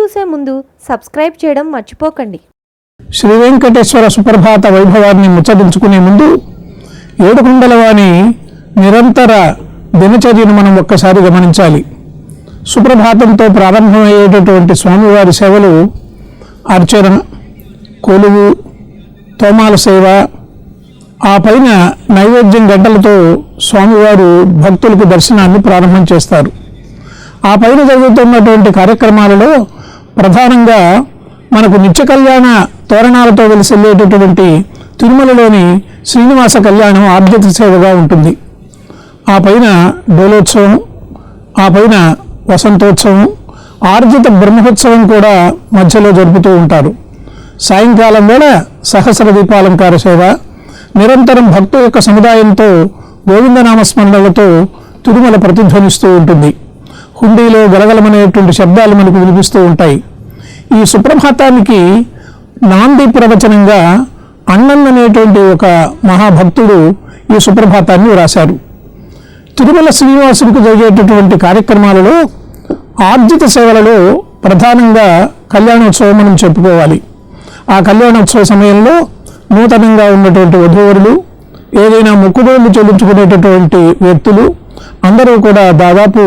చూసే ముందు సబ్స్క్రైబ్ చేయడం మర్చిపోకండి. శ్రీ వెంకటేశ్వర సుప్రభాత వైభవాన్ని ముచ్చటించుకునే ముందు ఏడుకొండలవాని నిరంతర దినచర్యను మనం ఒక్కసారి గమనించాలి. సుప్రభాతంతో ప్రారంభమయ్యేటటువంటి స్వామివారి సేవలు అర్చన, కొలువు, తోమాల సేవ, ఆ పైన నైవేద్యం గంటలతో స్వామివారు భక్తులకు దర్శనాన్ని ప్రారంభం చేస్తారు. ఆ పైన జరుగుతున్నటువంటి కార్యక్రమాలలో ప్రధానంగా మనకు నిత్య కళ్యాణ తోరణాలతో వెలిసెళ్ళేటటువంటి తిరుమలలోని శ్రీనివాస కళ్యాణం ఆర్జిత సేవగా ఉంటుంది. ఆ పైన డోలోత్సవం, ఆ పైన వసంతోత్సవం, ఆర్జిత బ్రహ్మోత్సవం కూడా మధ్యలో జరుపుతూ ఉంటారు. సాయంకాలం వేళ సహస్ర దీపాలంకార సేవ, నిరంతరం భక్తు యొక్క సముదాయంతో గోవిందనామస్మరణలతో తిరుమల ప్రతిధ్వనిస్తూ ఉంటుంది. హుండీలో గలగలమనేటువంటి శబ్దాలు మనకు వినిపిస్తూ ఉంటాయి. ఈ సుప్రభాతానికి నాంది ప్రవచనంగా అన్నన్ అనేటువంటి ఒక మహాభక్తుడు ఈ సుప్రభాతాన్ని రాశారు. తిరుమల శ్రీనివాసుడికి జరిగేటటువంటి కార్యక్రమాలలో ఆర్జిత సేవలలో ప్రధానంగా కళ్యాణోత్సవం మనం చెప్పుకోవాలి. ఆ కళ్యాణోత్సవ సమయంలో నూతనంగా ఉన్నటువంటి వధూవరులు, ఏదైనా మొక్కుబడులు చెల్లించుకునేటటువంటి వ్యక్తులు అందరూ కూడా దాదాపు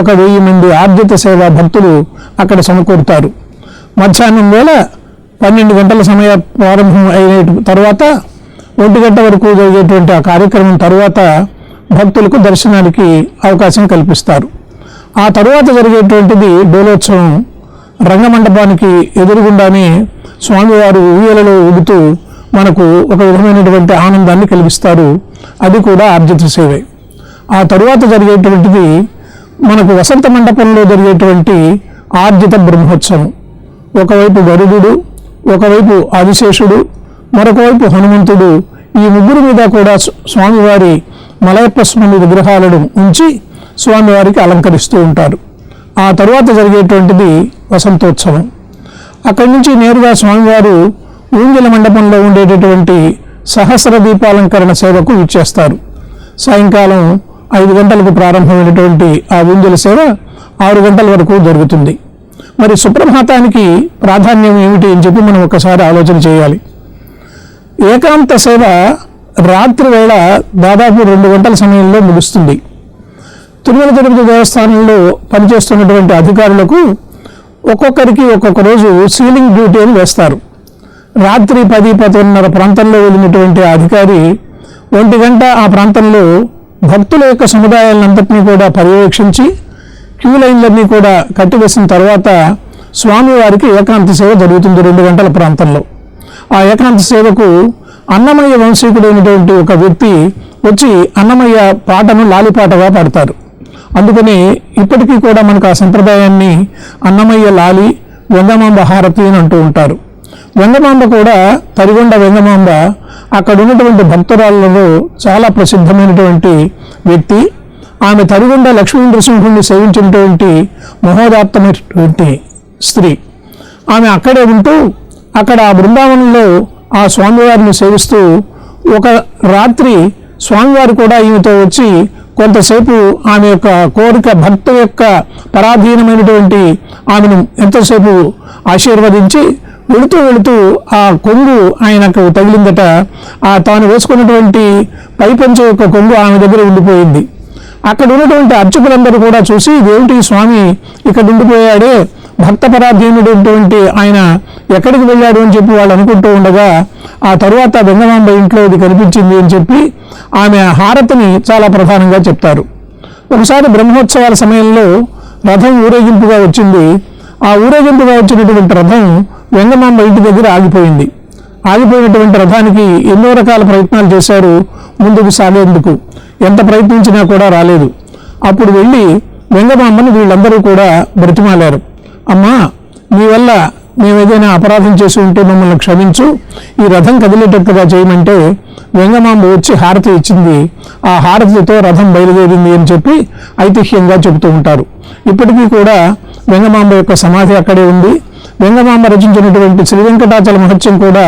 1000 మంది ఆర్జిత సేవా భక్తులు అక్కడ సమకూరుతారు. మధ్యాహ్నం వేళ 12 గంటల సమయ ప్రారంభం అయిన తర్వాత 1 గంట వరకు జరిగేటువంటి ఆ కార్యక్రమం తర్వాత భక్తులకు దర్శనానికి అవకాశం కల్పిస్తారు. ఆ తరువాత జరిగేటువంటిది డోలోత్సవం. రంగమండపానికి ఎదురుగుండానే స్వామివారు ఊయలలో ఊగుతూ మనకు ఒక విధమైనటువంటి ఆనందాన్ని కలిగిస్తారు. అది కూడా ఆర్జిత సేవే. ఆ తరువాత జరిగేటువంటిది మనకు వసంత మండపంలో జరిగేటువంటి ఆర్జిత బ్రహ్మోత్సవం. ఒకవైపు గరుడు, ఒకవైపు ఆదిశేషుడు, మరొక వైపు హనుమంతుడు, ఈ ముగ్గురు మీద కూడా స్వామివారి మలయప్ప స్వామి విగ్రహాలను ఉంచి స్వామివారికి అలంకరిస్తూ ఉంటారు. ఆ తరువాత జరిగేటువంటిది వసంతోత్సవం. అక్కడి నుంచి నేరుగా స్వామివారు ఊంజల మండపంలో ఉండేటటువంటి సహస్ర దీపాలంకరణ సేవకు ఇచ్చేస్తారు. సాయంకాలం 5 గంటలకు ప్రారంభమైనటువంటి ఆ ఊంజల సేవ 6 గంటల వరకు జరుగుతుంది. మరి సుప్రభాతానికి ప్రాధాన్యం ఏమిటి అని చెప్పి మనం ఒకసారి ఆలోచన చేయాలి. ఏకాంత సేవ రాత్రి వేళ దాదాపు 2 గంటల సమయంలో ముగుస్తుంది. తిరుమల తిరుపతి దేవస్థానంలో పనిచేస్తున్నటువంటి అధికారులకు ఒక్కొక్కరికి ఒక్కొక్క రోజు సీలింగ్ డ్యూటీ అని వేస్తారు. రాత్రి 10-10:30 ప్రాంతంలో వెళ్ళినటువంటి అధికారి 1 గంట ఆ ప్రాంతంలో భక్తుల యొక్క సముదాయాలంతటినీ కూడా పర్యవేక్షించి క్యూ లైన్లన్నీ కూడా కట్టివేసిన తర్వాత స్వామివారికి ఏకాంత సేవ జరుగుతుంది 2 గంటల ప్రాంతంలో. ఆ ఏకాంత సేవకు అన్నమయ్య వంశీకుడైనటువంటి ఒక వ్యక్తి వచ్చి అన్నమయ్య పాటను లాలిపాటగా పాడతారు. అందుకని ఇప్పటికీ కూడా మనకు ఆ సంప్రదాయాన్ని అన్నమయ్య లాలి, వెంగమాంబ హారతి అని అంటూ ఉంటారు. వెంగమాంబ కూడా తరిగొండ వెంగమాంబ అక్కడ ఉన్నటువంటి భక్తురాళ్ళలో చాలా ప్రసిద్ధమైనటువంటి వ్యక్తి. ఆమె తరిగొండ లక్ష్మీ నరసింహుడిని సేవించినటువంటి మహోదాత్తమైనటువంటి స్త్రీ. ఆమె అక్కడే ఉంటూ అక్కడ ఆ బృందావనంలో ఆ స్వామివారిని సేవిస్తూ ఒక రాత్రి స్వామివారు కూడా ఈమెతో వచ్చి కొంతసేపు ఆమె యొక్క కోరిక, భక్త యొక్క పరాధీనమైనటువంటి ఆమెను ఎంతసేపు ఆశీర్వదించి వెళుతూ ఆ కొంగు ఆయనకు తగిలిందట. ఆ తాను వేసుకున్నటువంటి పైపంచె యొక్క కొంగు ఆమె దగ్గర ఉండిపోయింది. అక్కడ ఉన్నటువంటి అర్చకులందరూ కూడా చూసి ఇదేమిటి స్వామి ఇక్కడ ఉండిపోయాడే, భక్త పరాధీనుడైనటువంటి ఆయన ఎక్కడికి వెళ్ళాడు అని చెప్పి వాళ్ళు అనుకుంటూ ఉండగా ఆ తరువాత వెంగమాంబ ఇంట్లో ఇది కనిపించింది అని చెప్పి ఆమె హారతిని చాలా ప్రధానంగా చెప్తారు. ఒకసారి బ్రహ్మోత్సవాల సమయంలో రథం ఊరేగింపుగా వచ్చింది. ఆ ఊరేగింపుగా వచ్చినటువంటి రథం వెంగమాంబ ఇంటి దగ్గర ఆగిపోయింది. ఆగిపోయినటువంటి రథానికి ఎన్నో రకాల ప్రయత్నాలు చేశారు ముందుకు సాగేందుకు. ఎంత ప్రయత్నించినా కూడా రాలేదు. అప్పుడు వెళ్ళి వెంగమాంబను వీళ్ళందరూ కూడా బ్రతిమాలారు. అమ్మా, నీ వల్ల మేము ఏదైనా అపరాధం చేసి ఉంటే మమ్మల్ని క్షమించు, ఈ రథం కదిలేటట్టుగా చేయమంటే వెంగమాంబ వచ్చి హారతి ఇచ్చింది. ఆ హారతితో రథం బయలుదేరింది అని చెప్పి ఐతిహ్యంగా చెబుతూ ఉంటారు. ఇప్పటికీ కూడా వెంగమాంబ యొక్క సమాధి అక్కడే ఉంది. వెంగమాంబ రచించినటువంటి శ్రీ వెంకటాచల మహత్యం కూడా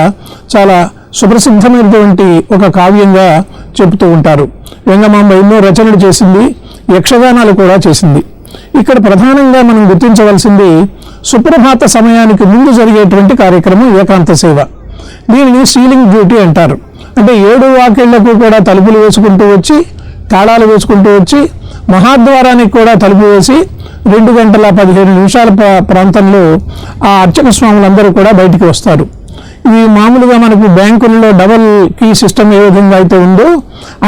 చాలా సుప్రసిద్ధమైనటువంటి ఒక కావ్యంగా చెబుతూ ఉంటారు. వెంగమాంబ ఎన్నో రచనలు చేసింది, యక్షగానాలు కూడా చేసింది. ఇక్కడ ప్రధానంగా మనం గుర్తించవలసింది సుప్రభాత సమయానికి ముందు జరిగేటువంటి కార్యక్రమం ఏకాంత సేవ. దీనిని సీలింగ్ డ్యూటీ అంటారు. అంటే 7 వాకిళ్లకు కూడా తలుపులు వేసుకుంటూ వచ్చి, తాళాలు వేసుకుంటూ వచ్చి, మహాద్వారానికి కూడా తలుపు వేసి 2 గంటల 15 నిమిషాల ప్రాంతంలో ఆ అర్చక స్వాములందరూ కూడా బయటికి వస్తారు. ఇవి మామూలుగా మనకు బ్యాంకుల్లో డబల్ కీ సిస్టమ్ ఏ విధంగా అయితే ఉందో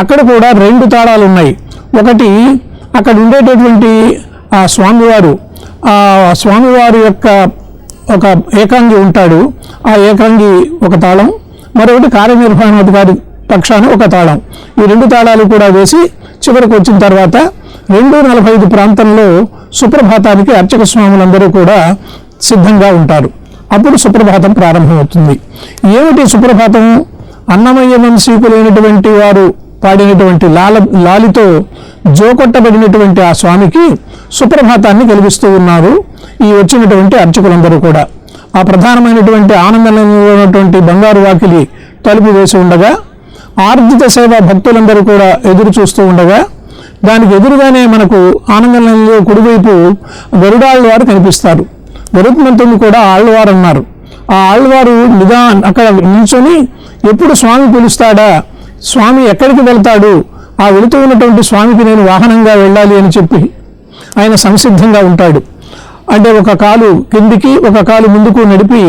అక్కడ కూడా 2 తాళాలు ఉన్నాయి. ఒకటి అక్కడ ఉండేటటువంటి ఆ స్వామివారి యొక్క ఒక ఏకాంగి ఉంటాడు, ఆ ఏకాంగి ఒక తాళం, మరొకటి కార్యనిర్వహణాధికారి పక్షాన ఒక తాళం. ఈ 2 తాళాలు కూడా వేసి చివరికి వచ్చిన తర్వాత 2:45 ప్రాంతంలో సుప్రభాతానికి అర్చక స్వాములందరూ కూడా సిద్ధంగా ఉంటారు. అప్పుడు సుప్రభాతం ప్రారంభమవుతుంది. ఏమిటి సుప్రభాతం? అన్నమయ్య వంశీకులైనటువంటి వారు పాడినటువంటి లాలితో జోకొట్టబడినటువంటి ఆ స్వామికి సుప్రభాతాన్ని కలిగిస్తూ ఉన్నారు ఈ వచ్చినటువంటి అర్చకులందరూ కూడా. ఆ ప్రధానమైనటువంటి ఆనందంలో ఉన్నటువంటి బంగారు వాకిలి తలుపు వేసి ఉండగా, ఆర్జిత సేవ భక్తులందరూ కూడా ఎదురు చూస్తూ ఉండగా, దానికి ఎదురుగానే మనకు ఆనందంలో కుడివైపు గరుడాళ్ళవారు కనిపిస్తారు. గరుత్మంతుని కూడా ఆళ్ళవారు అన్నారు. ఆ ఆళ్ళవారు అక్కడ నిల్చొని ఎప్పుడు స్వామి పిలుస్తాడా, స్వామి ఎక్కడికి వెళ్తాడు, ఆ వెళుతూ ఉన్నటువంటి స్వామికి నేను వాహనంగా వెళ్ళాలి అని చెప్పి ఆయన సంసిద్ధంగా ఉంటాడు. అంటే ఒక కాలు కిందికి ఒక కాలు ముందుకు నడిపి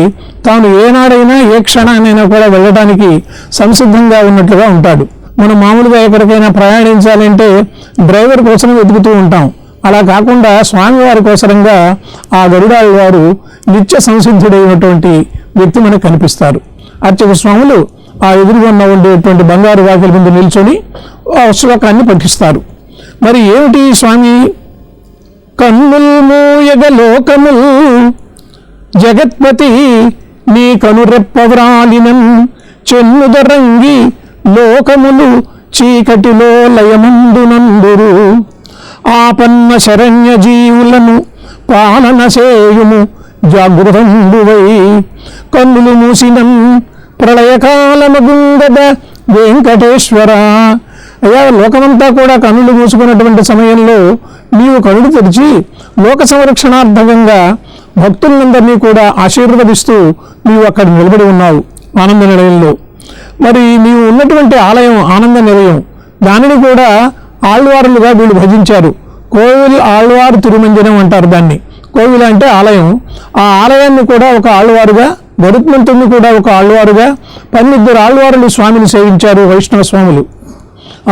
తాను ఏనాడైనా ఏ క్షణానైనా కూడా వెళ్ళడానికి సంసిద్ధంగా ఉన్నట్లుగా ఉంటాడు. మనం మామూలుగా ఎక్కడికైనా ప్రయాణించాలంటే డ్రైవర్ కోసం వెతుకుతూ ఉంటాం. అలా కాకుండా స్వామివారి కోసరంగా ఆ గరుడాళ్ళ వారు నిత్య సంసిద్ధుడైనటువంటి వ్యక్తి మనకు కనిపిస్తారు. అర్చక స్వాములు ఆ ఎదురుగా ఉండేటువంటి బంగారు వాకిలి ముందు నిల్చొని ఆ శ్లోకాన్ని పఠిస్తారు. మరి ఏమిటి స్వామి? కన్నుల్ మూయగ లోకముల్ జగత్పతి నీ కనురెప్పవ్రాలినన్ చెన్నుదరంగి లోకములు చీకటిలో లయమందునందురు ఆపన్న శరణ్య జీవులను పాలన చేయుము జాగృతంబువై కన్నులు మూసినం ప్రళయకాలమగుంగద వెంకటేశ్వర. అయ్యా, లోకమంతా కూడా కన్నులు మూసుకున్నటువంటి సమయంలో నీవు కనులు తెరిచి లోక సంరక్షణార్థకంగా భక్తులందరినీ కూడా ఆశీర్వదిస్తూ నీవు అక్కడ నిలబడి ఉన్నావు ఆనంద నిలయంలో. మరి నీవు ఉన్నటువంటి ఆలయం ఆనంద నిలయం, దానిని కూడా ఆళ్వారులుగా వీళ్ళు భజించారు. కోవిల్ ఆళ్వారు తిరుమంజనం అంటారు దాన్ని. కోవిల అంటే ఆలయం. ఆ ఆలయాన్ని కూడా ఒక ఆళ్వారుగా, గరుత్మంతుని కూడా ఒక ఆళ్వారుగా 12 ఆళ్వారులు స్వామిని సేవించారు వైష్ణవ స్వాములు.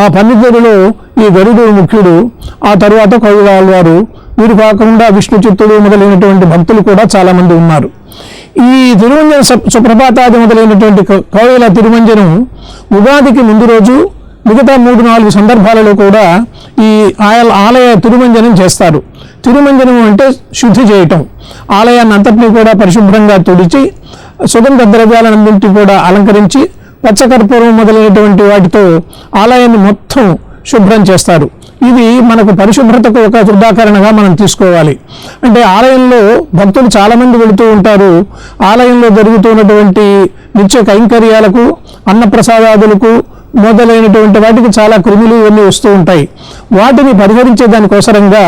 ఆ 12లో ఈ గరుడు ముఖ్యుడు. ఆ తరువాత కోవిల ఆళ్వారు, వీరు కాకుండా విష్ణు చిత్తుడు మొదలైనటువంటి భక్తులు కూడా చాలామంది ఉన్నారు. ఈ తిరుమంజన సుప్రభాతాది మొదలైనటువంటి కోవిల తిరుమంజనం ఉగాదికి ముందు రోజు, మిగతా 3-4 సందర్భాలలో కూడా ఈ ఆలయ తిరుమంజనం చేస్తారు. తిరుమంజనం అంటే శుద్ధి చేయటం. ఆలయాన్ని అంతటినీ కూడా పరిశుభ్రంగా తుడిచి సుగంధ ద్రవ్యాలన్నింటినీ కూడా అలంకరించి పచ్చకర్పూరం మొదలైనటువంటి వాటితో ఆలయాన్ని మొత్తం శుభ్రం చేస్తారు. ఇది మనకు పరిశుభ్రతకు ఒక ఉదాహరణగా మనం తీసుకోవాలి. అంటే ఆలయంలో భక్తులు చాలామంది వెళుతూ ఉంటారు. ఆలయంలో జరుగుతున్నటువంటి నిత్య కైంకర్యాలకు, అన్నప్రసాదాదులకు మొదలైనటువంటి వాటికి చాలా క్రిములు ఇవన్నీ వస్తూ ఉంటాయి. వాటిని పరిహరించే దానికోసరంగా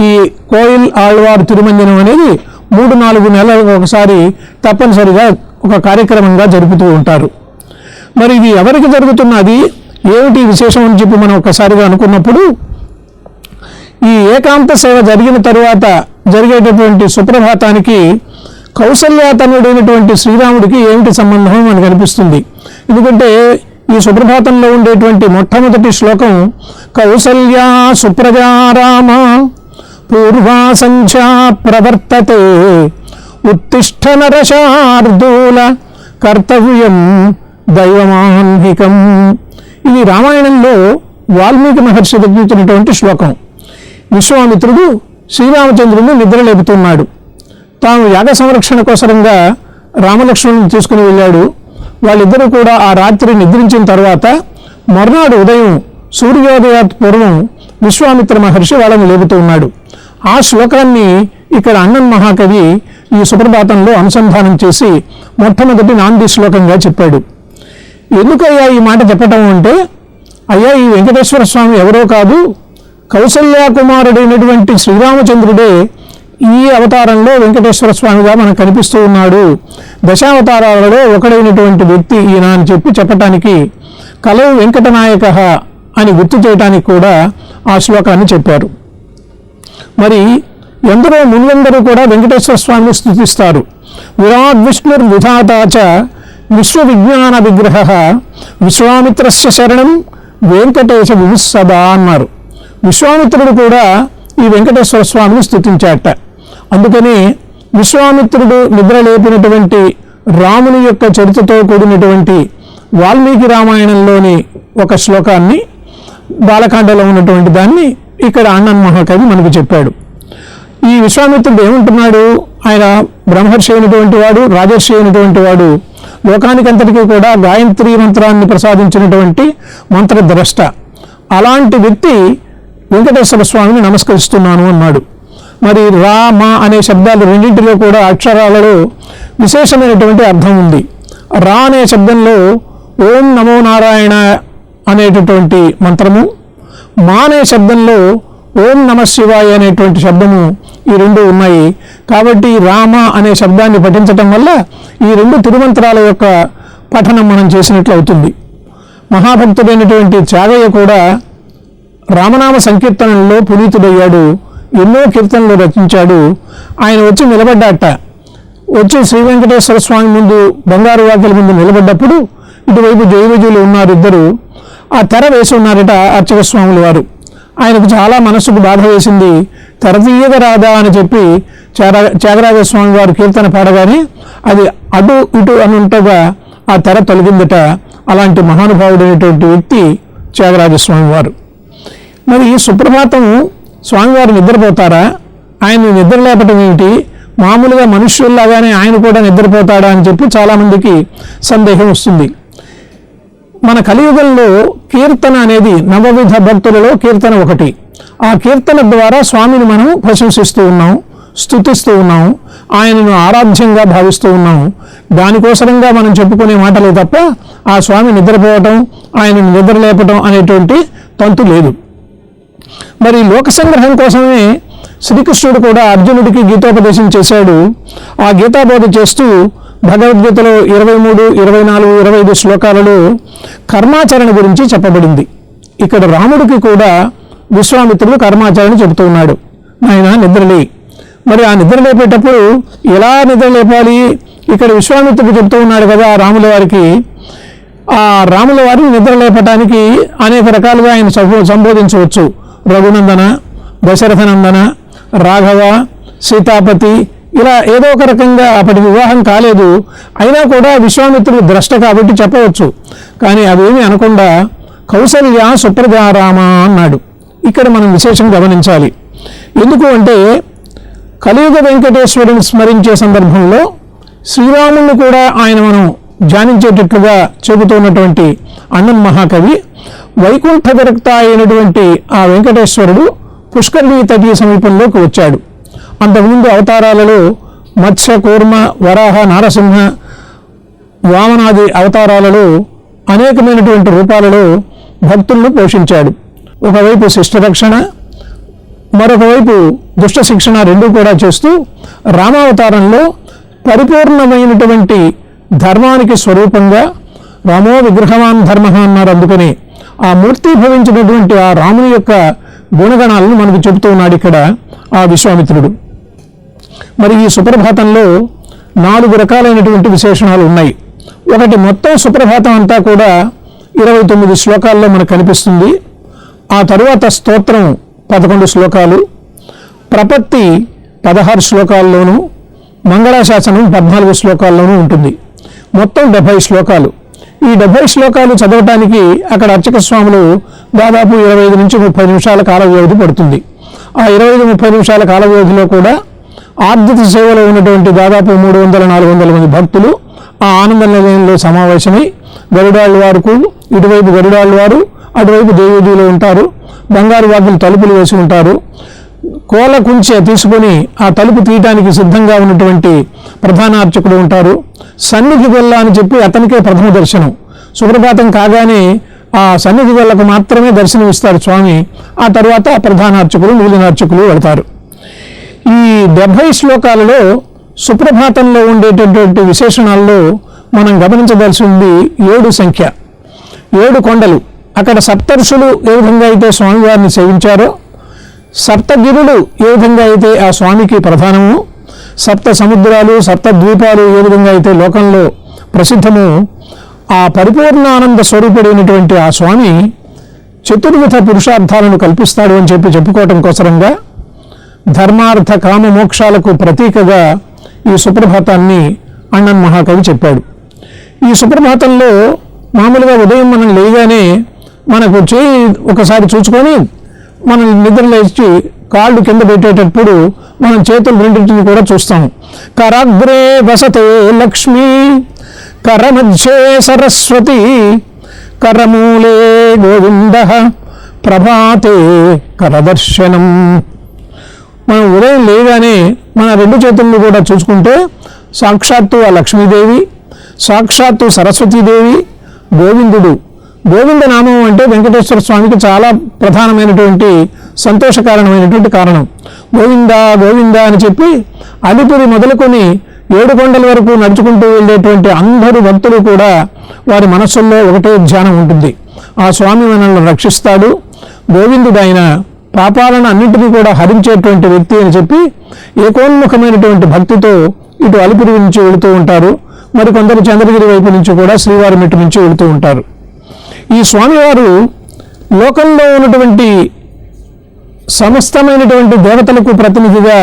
ఈ కోయిల్ ఆళ్వారు తిరుమంజనం అనేది 3-4 నెలలకు ఒకసారి తప్పనిసరిగా ఒక కార్యక్రమంగా జరుపుతూ ఉంటారు. మరి ఇది ఎవరికి జరుగుతున్నది, ఏమిటి విశేషం అని చెప్పి మనం ఒక్కసారిగా అనుకున్నప్పుడు, ఈ ఏకాంత సేవ జరిగిన తరువాత జరిగేటటువంటి సుప్రభాతానికి కౌసల్యాతనుడైనటువంటి శ్రీరాముడికి ఏమిటి సంబంధం మనకు అనిపిస్తుంది. ఎందుకంటే ఈ సుప్రభాతంలో ఉండేటువంటి మొట్టమొదటి శ్లోకం కౌసల్యా సుప్రజారామ పూర్వా సంఖ్యా ప్రవర్తతే ఉత్తిష్ట నరశార్దూల కర్తవ్యం దైవమాన్హికం. ఇది రామాయణంలో వాల్మీకి మహర్షి రచించినటువంటి శ్లోకం. విశ్వామిత్రుడు శ్రీరామచంద్రుడిని నిద్రలేపుతున్నాడు. తాను యాగ సంరక్షణ కోసరంగా రామలక్ష్మణుని తీసుకుని వెళ్ళాడు. వాళ్ళిద్దరూ కూడా ఆ రాత్రి నిద్రించిన తర్వాత మర్నాడు ఉదయం సూర్యోదయాత్ పూర్వం విశ్వామిత్ర మహర్షి వాళ్ళని లేపుతూ ఉన్నాడు. ఆ శ్లోకాన్ని ఇక్కడ అన్నన్ మహాకవి ఈ సుప్రభాతంలో అనుసంధానం చేసి మొట్టమొదటి నాంది శ్లోకంగా చెప్పాడు. ఎందుకయ్యా ఈ మాట చెప్పటం అంటే, అయ్యా ఈ వెంకటేశ్వర స్వామి ఎవరో కాదు, కౌసల్య కుమారుడైనటువంటి శ్రీరామచంద్రుడే ఈ అవతారంలో వెంకటేశ్వర స్వామిగా మనకు కనిపిస్తూ ఉన్నాడు, దశావతారాలలో ఒకడైనటువంటి వ్యక్తి ఈయన అని చెప్పటానికి కలవు వెంకటనాయక అని గుర్తు చేయడానికి కూడా ఆ శ్లోకాన్ని చెప్పారు. మరి ఎందరో మునులందరూ కూడా వెంకటేశ్వర స్వామిని స్తుతిస్తారు. విరాట్ విష్ణుర్ విధాతాచ విశ్వ విజ్ఞాన విగ్రహ విశ్వామిత్రస్య శరణం వెంకటేశ విభుస్సదా అన్నారు. విశ్వామిత్రుడు కూడా ఈ వెంకటేశ్వర స్వామిని స్తుతించాట. అందుకని విశ్వామిత్రుడు నిద్రలేపినటువంటి రాముని యొక్క చరిత్రతో కూడినటువంటి వాల్మీకి రామాయణంలోని ఒక శ్లోకాన్ని, బాలకాండలో ఉన్నటువంటి దాన్ని ఇక్కడ ఆనంద్ మహాకవి మనకు చెప్పాడు. ఈ విశ్వామిత్రుడు ఏమంటున్నాడు? ఆయన బ్రహ్మర్షి అయినటువంటి వాడు, రాజర్షి అయినటువంటి వాడు, లోకానికంతటికీ కూడా గాయత్రీ మంత్రాన్ని ప్రసాదించినటువంటి మంత్రద్రష్ట. అలాంటి వ్యక్తి వెంకటేశ్వర స్వామిని నమస్కరిస్తున్నాను అన్నాడు. మరి రా మా అనే శబ్దాలు రెండింటిలో కూడా అక్షరాలలో విశేషమైనటువంటి అర్థం ఉంది. రా అనే శబ్దంలో ఓం నమో నారాయణ అనేటటువంటి మంత్రము, మా అనే శబ్దంలో ఓం నమ శివాయ అనేటువంటి శబ్దము, ఈ రెండు ఉన్నాయి. కాబట్టి రామ అనే శబ్దాన్ని పఠించటం వల్ల ఈ రెండు తిరుమంత్రాల యొక్క పఠనం మనం చేసినట్లు అవుతుంది. మహాభక్తుడైనటువంటి త్యాగయ్య కూడా రామనామ సంకీర్తనల్లో పునీతుడయ్యాడు, ఎన్నో కీర్తనలు రచించాడు. ఆయన వచ్చి నిలబడ్డాట. వచ్చి శ్రీ వెంకటేశ్వర స్వామి ముందు, బంగారు వాకిల ముందు నిలబడ్డప్పుడు ఇటువైపు జయవిజయులు ఉన్నారు ఇద్దరు. ఆ తెర వేసి ఉన్నారట అర్చక స్వాముల వారు. ఆయనకు చాలా మనస్సుకు బాధ వేసింది. తెర తీయగ రాదా అని చెప్పి త్యాగరాజస్వామి వారు కీర్తన పాడగానే అది అటు ఇటు అని ఉంటగా ఆ తెర తొలగిందట. అలాంటి మహానుభావుడైనటువంటి వ్యక్తి త్యాగరాజస్వామి వారు. మరి సుప్రభాతం స్వామివారు నిద్రపోతారా? ఆయన నిద్ర లేపటం ఏమిటి? మామూలుగా మనుష్యుల్లాగానే ఆయన కూడా నిద్రపోతాడా అని చెప్పి చాలామందికి సందేహం వస్తుంది. మన కలియుగంలో కీర్తన అనేది నవవిధ భక్తులలో కీర్తన ఒకటి. ఆ కీర్తన ద్వారా స్వామిని మనం ప్రశంసిస్తూ ఉన్నాం, స్తుతిస్తూ ఉన్నాం, ఆయనను ఆరాధ్యంగా భావిస్తూ ఉన్నాం. దానికోసరంగా మనం చెప్పుకునే మాటలే తప్ప ఆ స్వామి నిద్రపోవటం, ఆయనను నిద్రలేపటం అనేటువంటి తంతు లేదు. మరి లోక సంగ్రహం కోసమే శ్రీకృష్ణుడు కూడా అర్జునుడికి గీతోపదేశం చేశాడు. ఆ గీతాబోధ చేస్తూ భగవద్గీతలో 23, 24, 25 శ్లోకాలలో కర్మాచరణ గురించి చెప్పబడింది. ఇక్కడ రాముడికి కూడా విశ్వామిత్రుడు కర్మాచరణ చెబుతూ ఉన్నాడు. ఆయన నిద్రలే. మరి ఆ నిద్రలేపేటప్పుడు ఎలా నిద్రలేపాలి? ఇక్కడ విశ్వామిత్రుడు చెబుతూ ఉన్నాడు కదా రాముల వారికి. ఆ రాముల వారిని నిద్రలేపటానికి అనేక రకాలుగా ఆయన సంబోధించవచ్చు. రఘునందన, దశరథనందన, రాఘవ, సీతాపతి, ఇలా ఏదో ఒక రకంగా. అప్పటి వివాహం కాలేదు, అయినా కూడా విశ్వామిత్రుడు ద్రష్ట కాబట్టి చెప్పవచ్చు. కానీ అవేమీ అనకుండా కౌసల్య సుప్రజారామ అన్నాడు. ఇక్కడ మనం విశేషం గమనించాలి. ఎందుకు అంటే కలియుగ వెంకటేశ్వరుని స్మరించే సందర్భంలో శ్రీరాముని కూడా ఆయన మనం ధ్యానించేటట్లుగా చెబుతున్నటువంటి అన్నం మహాకవి వైకుంఠ విరక్త అయినటువంటి ఆ వెంకటేశ్వరుడు పుష్కరిణీ తటీ సమీపంలోకి వచ్చాడు. అంతకుముందు అవతారాలలో మత్స్య, కూర్మ, వరాహ, నారసింహ, వామనాది అవతారాలలో అనేకమైనటువంటి రూపాలలో భక్తులను పోషించాడు. ఒకవైపు శిష్టరక్షణ, మరొక వైపు దుష్ట శిక్షణ రెండూ కూడా చేస్తూ రామావతారంలో పరిపూర్ణమైనటువంటి ధర్మానికి స్వరూపంగా రామో విగ్రహవాన్ ధర్మ అన్నారు. అందుకని ఆ మూర్తి భవించినటువంటి ఆ రాముని యొక్క గుణగణాలను మనకు చెబుతూ ఉన్నాడు ఇక్కడ ఆ విశ్వామిత్రుడు. మరి ఈ సుప్రభాతంలో 4 రకాలైనటువంటి విశేషణాలు ఉన్నాయి. ఒకటి, మొత్తం సుప్రభాతం అంతా కూడా 29 శ్లోకాల్లో మనకు కనిపిస్తుంది. ఆ తరువాత స్తోత్రం 11 శ్లోకాలు, ప్రపత్తి 16 శ్లోకాల్లోనూ, మంగళాశాసనం 14 శ్లోకాల్లోనూ ఉంటుంది. మొత్తం 70 శ్లోకాలు. ఈ 70 శ్లోకాలు చదవటానికి అక్కడ అర్చక స్వాములు దాదాపు 25 నుంచి 30 నిమిషాల కాల వ్యవధి పడుతుంది. ఆ 25-30 నిమిషాల కాల వ్యవధిలో కూడా ఆర్జిత సేవలో ఉన్నటువంటి దాదాపు 300-400 మంది భక్తులు ఆ ఆనంద నిలయంలో సమావేశమై గరుడాళ్ళ వారు, ఇటువైపు గరుడాళ్ళ వారు, అటువైపు దేవీలో ఉంటారు. బంగారు వాకిలు తలుపులు వేసి ఉంటారు. కోల కుంచె తీసుకొని ఆ తలుపు తీయటానికి సిద్ధంగా ఉన్నటువంటి ప్రధాన అర్చకుడు ఉంటారు. సన్నిధి గొల్ల అని చెప్పి అతనికే ప్రథమ దర్శనం. సుప్రభాతం కాగానే ఆ సన్నిధి వాళ్ళకు మాత్రమే దర్శనమిస్తారు స్వామి. ఆ తర్వాత ప్రధాన అర్చకులు, మిగిలిన అర్చకులు వెళతారు. ఈ 70 శ్లోకాలలో సుప్రభాతంలో ఉండేటటువంటి విశేషణాల్లో మనం గమనించవలసింది 7 సంఖ్య, 7 కొండలు. అక్కడ సప్తర్షులు ఏ విధంగా అయితే స్వామివారిని సేవించారో, సప్తగిరులు ఏ విధంగా అయితే ఆ స్వామికి ప్రధానము, సప్త సముద్రాలు, సప్త ద్వీపాలు ఏ విధంగా అయితే లోకంలో ప్రసిద్ధము, ఆ పరిపూర్ణానంద స్వరూపుడైనటువంటి ఆ స్వామి చతుర్విధ పురుషార్థాలను కల్పిస్తాడు అని చెప్పుకోవటం కోసరంగా ధర్మార్థ కామ మోక్షాలకు ప్రతీకగా ఈ సుప్రభాతాన్ని అన్నన్ మహాకవి చెప్పాడు. ఈ సుప్రభాతంలో మామూలుగా ఉదయం మనం లేగానే మనకు చేయి ఒకసారి చూసుకొని మనం నిద్ర లేచి కాళ్ళు కింద పెట్టేటప్పుడు మనం చేతులు రెండింటిని కూడా చూస్తాం. కరాగ్రే వసతే లక్ష్మి, కరమధ్యే సరస్వతి, కరమూలే గోవింద, ప్రభాతే కరదర్శనం. మనం ఉదయం లేగానే మన 2 చేతులను కూడా చూసుకుంటే సాక్షాత్తు ఆ లక్ష్మీదేవి, సాక్షాత్తు సరస్వతీదేవి, గోవిందుడు. గోవింద నామం అంటే వెంకటేశ్వర స్వామికి చాలా ప్రధానమైనటువంటి సంతోషకారణమైనటువంటి కారణం. గోవింద గోవింద అని చెప్పి అలిపిరి మొదలుకొని 7 కొండల వరకు నడుచుకుంటూ వెళ్ళేటువంటి అందరూ భక్తులు కూడా వారి మనస్సుల్లో ఒకటే ధ్యానం ఉంటుంది, ఆ స్వామి మనల్ని రక్షిస్తాడు, గోవిందుడు ఆయన పాపాలను అన్నింటినీ కూడా హరించేటువంటి వ్యక్తి అని చెప్పి ఏకోన్ముఖమైనటువంటి భక్తితో ఇటు అలిపిరి నుంచి వెళుతూ ఉంటారు. మరి కొందరు చంద్రగిరి వైపు నుంచి కూడా శ్రీవారి మెట్టు నుంచి వెళుతూ ఉంటారు. ఈ స్వామివారు లోకంలో ఉన్నటువంటి సమస్తమైనటువంటి దేవతలకు ప్రతినిధిగా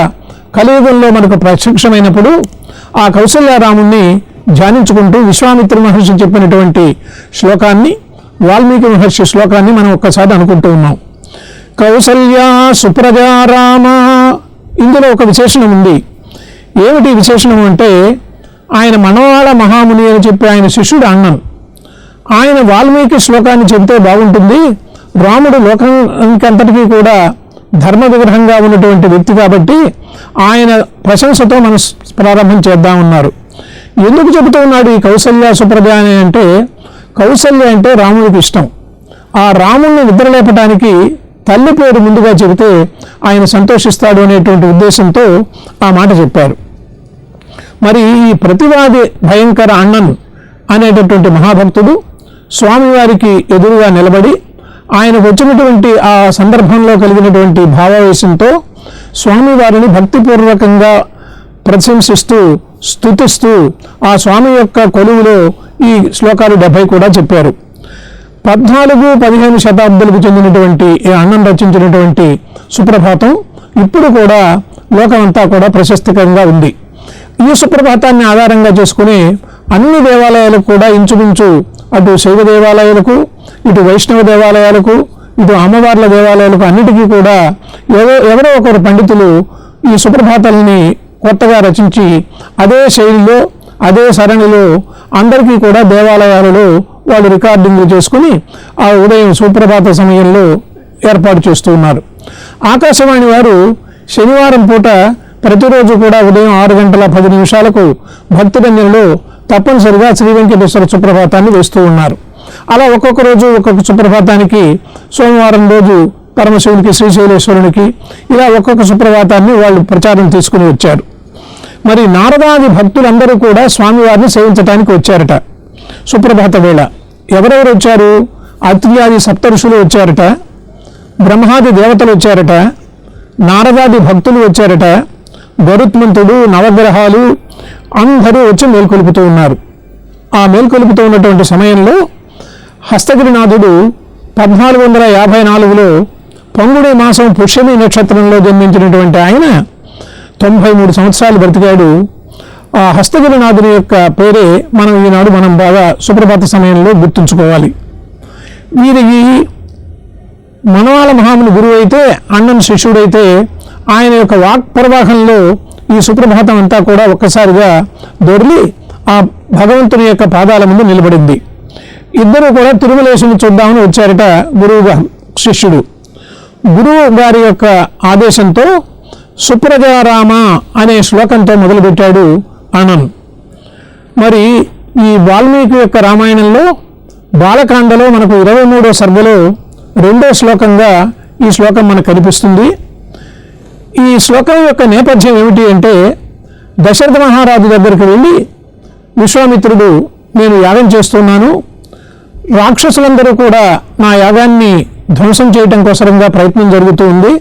కలియుగంలో మనకు ప్రత్యక్షమైనప్పుడు ఆ కౌసల్యారాముణ్ణి ధ్యానించుకుంటూ విశ్వామిత్ర మహర్షి చెప్పినటువంటి శ్లోకాన్ని, వాల్మీకి మహర్షి శ్లోకాన్ని మనం ఒక్కసారి అనుకుంటూ ఉన్నాం. కౌసల్యా సుప్రజా రామ. ఇందులో ఒక విశేషణం ఉంది. ఏమిటి విశేషణం అంటే, ఆయన మనవాళ మహాముని అని చెప్పి ఆయన శిష్యుడు అన్నాను. ఆయన వాల్మీకి శ్లోకాన్ని చెబితే బాగుంటుంది, రాముడు లోకంకంతటికీ కూడా ధర్మ విగ్రహంగా ఉన్నటువంటి వ్యక్తి కాబట్టి ఆయన ప్రశంసతో మనం ప్రారంభం చేద్దామన్నారు. ఎందుకు చెబుతూ ఉన్నాడు ఈ కౌసల్య సుప్రజ అని అంటే, కౌసల్య అంటే రాముడికి ఇష్టం. ఆ రాముడిని నిద్రలేపటానికి తల్లి పేరు ముందుగా చెబితే ఆయన సంతోషిస్తాడు అనేటువంటి ఉద్దేశంతో ఆ మాట చెప్పారు. మరి ఈ ప్రతివాది భయంకర అన్నన్ అనేటటువంటి మహాభక్తుడు స్వామివారికి ఎదురుగా నిలబడి ఆయనకు వచ్చినటువంటి ఆ సందర్భంలో కలిగినటువంటి భావావేశంతో స్వామివారిని భక్తిపూర్వకంగా ప్రశంసిస్తూ స్తుతిస్తూ ఆ స్వామి యొక్క కొలువులో ఈ శ్లోకాలు 70 కూడా చెప్పారు. 14-15 శతాబ్దాలకు చెందినటువంటి ఈ అన్నం రచించినటువంటి సుప్రభాతం ఇప్పుడు కూడా లోకమంతా కూడా ప్రశస్తికంగా ఉంది. ఈ సుప్రభాతాన్ని ఆధారంగా చేసుకుని అన్ని దేవాలయాలకు కూడా ఇంచుమించు అటు శైవ దేవాలయాలకు, ఇటు వైష్ణవ దేవాలయాలకు, ఇటు అమ్మవార్ల దేవాలయాలకు అన్నిటికీ కూడా ఎవరో ఒకరు పండితులు ఈ సుప్రభాతాలని కొత్తగా రచించి అదే శైలిలో అదే సరణిలో అందరికీ కూడా దేవాలయాలలో వాళ్ళు రికార్డింగ్లు చేసుకుని ఆ ఉదయం సుప్రభాత సమయంలో ఏర్పాటు చేస్తూ ఉన్నారు. ఆకాశవాణి వారు శనివారం పూట ప్రతిరోజు కూడా ఉదయం 6:10 భక్తిరంజనలో తప్పనిసరిగా శ్రీ వెంకటేశ్వర సుప్రభాతాన్ని వేస్తూ ఉన్నారు. అలా ఒక్కొక్క రోజు ఒక్కొక్క సుప్రభాతానికి, సోమవారం రోజు పరమశివునికి, శ్రీశైలేశ్వరునికి, ఇలా ఒక్కొక్క సుప్రభాతాన్ని వాళ్ళు ప్రచారం తీసుకుని వచ్చారు. మరి నారదాది భక్తులందరూ కూడా స్వామివారిని సేవించడానికి వచ్చారట. సుప్రభాత వేళ ఎవరెవరు వచ్చారు? అత్రియాది సప్తఋషులు వచ్చారట, బ్రహ్మాది దేవతలు వచ్చారట, నారదాది భక్తులు వచ్చారట, గరుత్మంతుడు, నవగ్రహాలు అందరూ వచ్చి మేల్కొలుపుతూ ఉన్నారు. ఆ మేల్కొలుపుతూ ఉన్నటువంటి సమయంలో హస్తగిరినాథుడు 1454లో పంగుడి మాసం పుష్యమి నక్షత్రంలో జన్మించినటువంటి ఆయన 93 సంవత్సరాలు బ్రతికాడు. ఆ హస్తగిరినాథుని యొక్క పేరే మనం బాగా సుప్రభాత సమయంలో గుర్తుంచుకోవాలి. వీరికి మనవాళ మహాముని గురువు అయితే, అన్నం శిష్యుడైతే ఆయన యొక్క వాక్ ప్రవాహంలో ఈ సుప్రభాతం అంతా కూడా ఒక్కసారిగా దొర్లి ఆ భగవంతుని యొక్క పాదాల ముందు నిలబడింది. ఇద్దరు కూడా తిరుమలేశుని చూద్దామని వచ్చారట గురువుగా శిష్యుడు. గురువు గారి యొక్క ఆదేశంతో సుప్రజారామ అనే శ్లోకంతో మొదలుపెట్టాడు ఆనంద్. మరి ఈ వాల్మీకి యొక్క రామాయణంలో బాలకాండలో మనకు 23వ సర్గలో 2వ శ్లోకంగా ఈ శ్లోకం మనకు కనిపిస్తుంది. ఈ శ్లోకం యొక్క నేపథ్యం ఏమిటి అంటే, దశరథ మహారాజు దగ్గరికి వెళ్ళి విశ్వామిత్రుడు, నేను యాగం చేస్తున్నాను, రాక్షసులందరూ కూడా నా యాగాన్ని ధ్వంసం చేయటం కోసరంగా ప్రయత్నం జరుగుతూ ఉంది,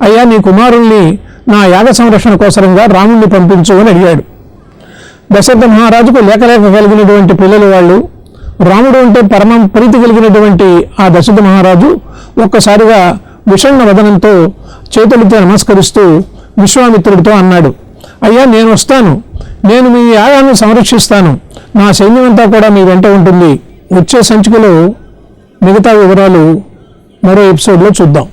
అయ్యా నీ కుమారుల్ని నా యాగ సంరక్షణ కోసరంగా రాముణ్ణి పంపించు అని అడిగాడు. దశరథ మహారాజుకు లేక కలిగినటువంటి పిల్లలు వాళ్ళు. రాముడు అంటే పరమ ప్రీతి కలిగినటువంటి ఆ దశరథ మహారాజు ఒక్కసారిగా విషణ్ణ వదనంతో చేతులతో నమస్కరిస్తూ విశ్వామిత్రుడితో అన్నాడు, అయ్యా నేను వస్తాను, నేను మీ యాగాన్ని సంరక్షిస్తాను, నా సైన్యమంతా కూడా మీ వెంట ఉంటుంది. వచ్చే సంచికలో మిగతా వివరాలు మరో ఎపిసోడ్లో చూద్దాం.